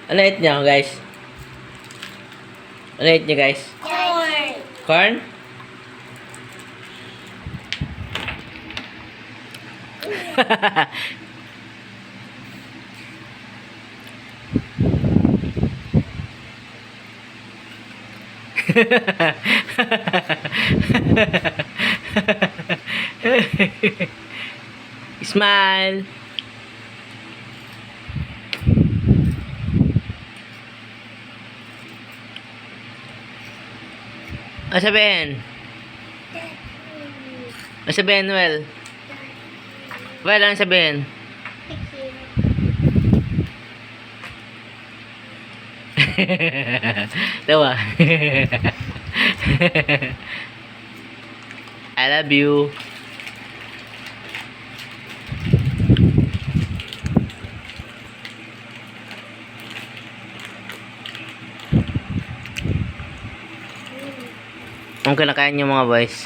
Ano eat niyo, guys? Ano eat niyo, guys? Corn. Corn? Smile. Ano sabihin? Ano sabihin, Well? Well, ano sabihin? Tawa. I love you. Ang kinakain niyo mga boys.